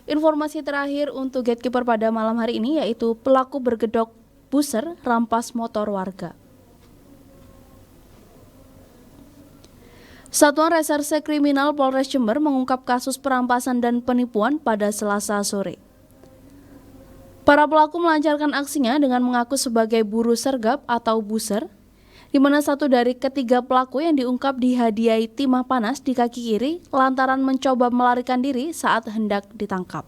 Informasi terakhir untuk Gatekeeper pada malam hari ini yaitu pelaku bergedok buser rampas motor warga. Satuan Reserse Kriminal Polres Jember mengungkap kasus perampasan dan penipuan pada Selasa sore. Para pelaku melancarkan aksinya dengan mengaku sebagai buruh sergap atau buser, di mana satu dari ketiga pelaku yang diungkap dihadiahi timah panas di kaki kiri lantaran mencoba melarikan diri saat hendak ditangkap.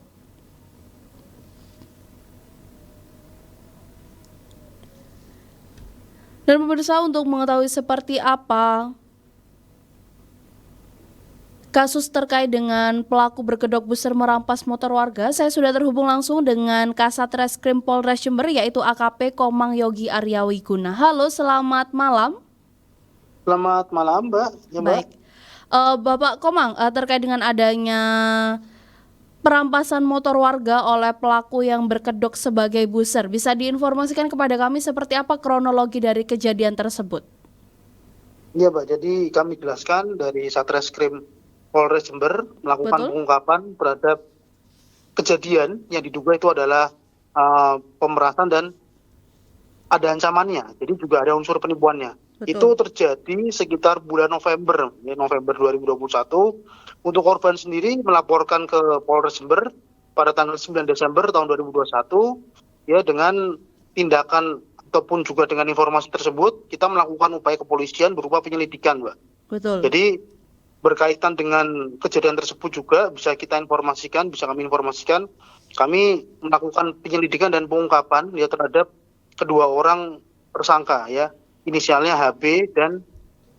Dan pemirsa, untuk mengetahui seperti apa kasus terkait dengan pelaku berkedok buser merampas motor warga, saya sudah terhubung langsung dengan Kasat Reskrim Polres Jember yaitu AKP Komang Yogi Aryawiguna. Halo, selamat malam. Selamat malam, Mbak. Ya, Mbak. Baik, Bapak Komang, terkait dengan adanya perampasan motor warga oleh pelaku yang berkedok sebagai buser, bisa diinformasikan kepada kami seperti apa kronologi dari kejadian tersebut? Iya, Mbak. Jadi kami jelaskan dari Satreskrim Polres Jember melakukan pengungkapan terhadap kejadian yang diduga itu adalah pemerasan dan ada ancamannya. Jadi juga ada unsur penipuannya. Itu terjadi sekitar bulan November 2021. Untuk korban sendiri melaporkan ke Polres Jember pada tanggal 9 Desember tahun 2021 ya, dengan tindakan ataupun juga dengan informasi tersebut kita melakukan upaya kepolisian berupa penyelidikan, Mbak. Betul. Jadi berkaitan dengan kejadian tersebut juga bisa kami informasikan, kami melakukan penyelidikan dan pengungkapan ya terhadap kedua orang tersangka ya, inisialnya HB dan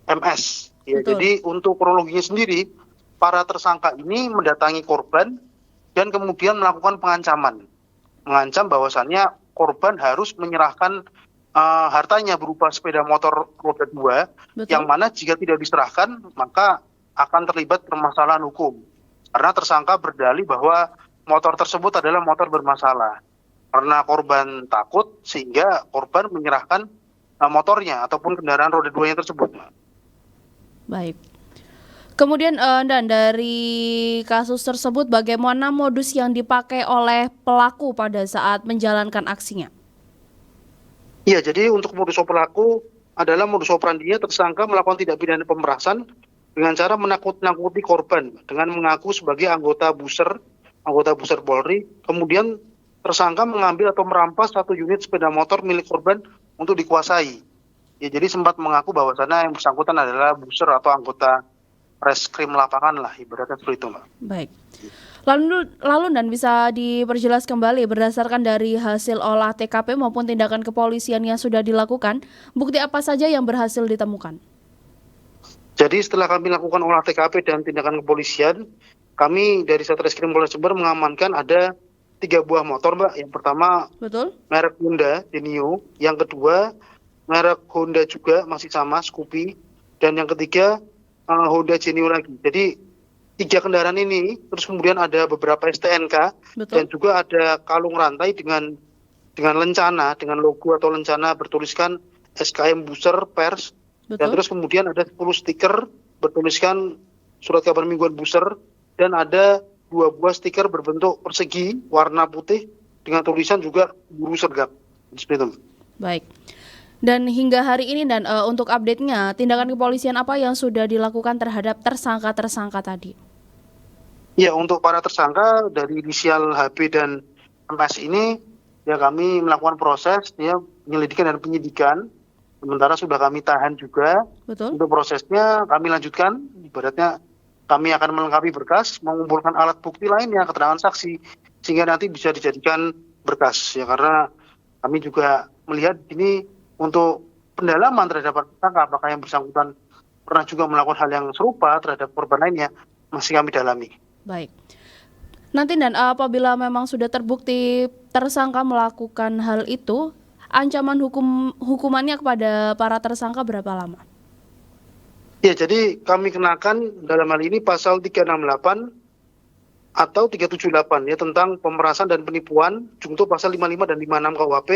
MS. Ya, jadi untuk kronologinya sendiri, para tersangka ini mendatangi korban dan kemudian melakukan pengancaman. Mengancam bahwasannya korban harus menyerahkan hartanya berupa sepeda motor roda 2, yang mana jika tidak diserahkan maka akan terlibat permasalahan hukum. Karena tersangka berdalih bahwa motor tersebut adalah motor bermasalah. Karena korban takut sehingga korban menyerahkan motornya ataupun kendaraan roda 2-nya tersebut. Baik. Kemudian dan dari kasus tersebut bagaimana modus yang dipakai oleh pelaku pada saat menjalankan aksinya? Iya, jadi untuk modus pelaku adalah modus operandinya tersangka melakukan tindak pidana pemerasan dengan cara menakut-nakuti korban dengan mengaku sebagai anggota buser Polri. Kemudian tersangka mengambil atau merampas satu unit sepeda motor milik korban untuk dikuasai. Ya, jadi sempat mengaku bahwasannya yang bersangkutan adalah buser atau anggota reskrim lapangan lah, ibaratnya seperti itu, Mbak. Baik. Lalu dan bisa diperjelas kembali berdasarkan dari hasil olah TKP maupun tindakan kepolisian yang sudah dilakukan, bukti apa saja yang berhasil ditemukan? Jadi setelah kami lakukan olah TKP dan tindakan kepolisian, kami dari Satreskrim Polres Jember mengamankan ada 3 buah motor, Mbak. Yang pertama merek Honda Genio, yang kedua merek Honda juga masih sama Scoopy, dan yang ketiga Honda Genio lagi. Jadi 3 kendaraan ini, terus kemudian ada beberapa STNK dan juga ada kalung rantai dengan lencana, dengan logo atau lencana bertuliskan SKM Buser Pers. Dan terus kemudian ada 10 stiker bertuliskan surat kabar mingguan Buser, dan ada 2 buah stiker berbentuk persegi warna putih dengan tulisan juga buruh sergap. Baik. Dan hingga hari ini dan untuk update-nya, tindakan kepolisian apa yang sudah dilakukan terhadap tersangka-tersangka tadi? Ya, untuk para tersangka dari inisial HB dan MS ini ya kami melakukan proses ya penyelidikan dan penyidikan. Sementara sudah kami tahan juga. Untuk prosesnya kami lanjutkan, ibaratnya kami akan melengkapi berkas, mengumpulkan alat bukti lainnya, keterangan saksi, sehingga nanti bisa dijadikan berkas ya, karena kami juga melihat ini untuk pendalaman terhadap tersangka, apakah yang bersangkutan pernah juga melakukan hal yang serupa terhadap korban lainnya, masih kami dalami. Baik. Nanti dan apabila memang sudah terbukti tersangka melakukan hal itu, ancaman hukumannya kepada para tersangka berapa lama? Ya, jadi kami kenakan dalam hal ini pasal 368 atau 378 ya, tentang pemerasan dan penipuan, junto pasal 55 dan 56 KUHP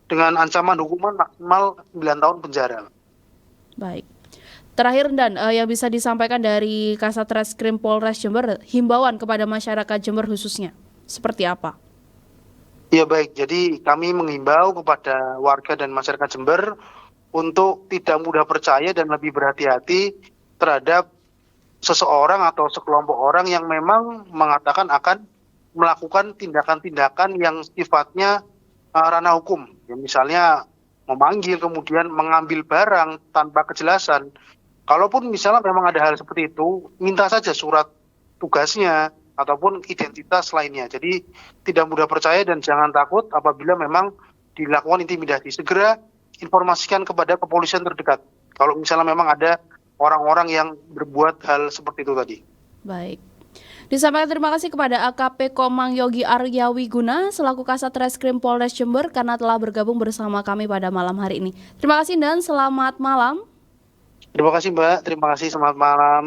dengan ancaman hukuman maksimal 9 tahun penjara. Baik. Terakhir dan yang bisa disampaikan dari Kasat Reskrim Polres Jember, himbauan kepada masyarakat Jember khususnya. seperti apa? Ya baik, jadi kami menghimbau kepada warga dan masyarakat Jember untuk tidak mudah percaya dan lebih berhati-hati terhadap seseorang atau sekelompok orang yang memang mengatakan akan melakukan tindakan-tindakan yang sifatnya ranah hukum. Ya, misalnya memanggil kemudian mengambil barang tanpa kejelasan. Kalaupun misalnya memang ada hal seperti itu, minta saja surat tugasnya ataupun identitas lainnya. Jadi tidak mudah percaya dan jangan takut apabila memang dilakukan intimidasi. Segera informasikan kepada kepolisian terdekat. Kalau misalnya memang ada orang-orang yang berbuat hal seperti itu tadi. Baik. Disampaikan terima kasih kepada AKP Komang Yogi Arya Wiguna selaku Kasat Reskrim Polres Jember karena telah bergabung bersama kami pada malam hari ini. Terima kasih dan selamat malam. Terima kasih Mbak, terima kasih, selamat malam.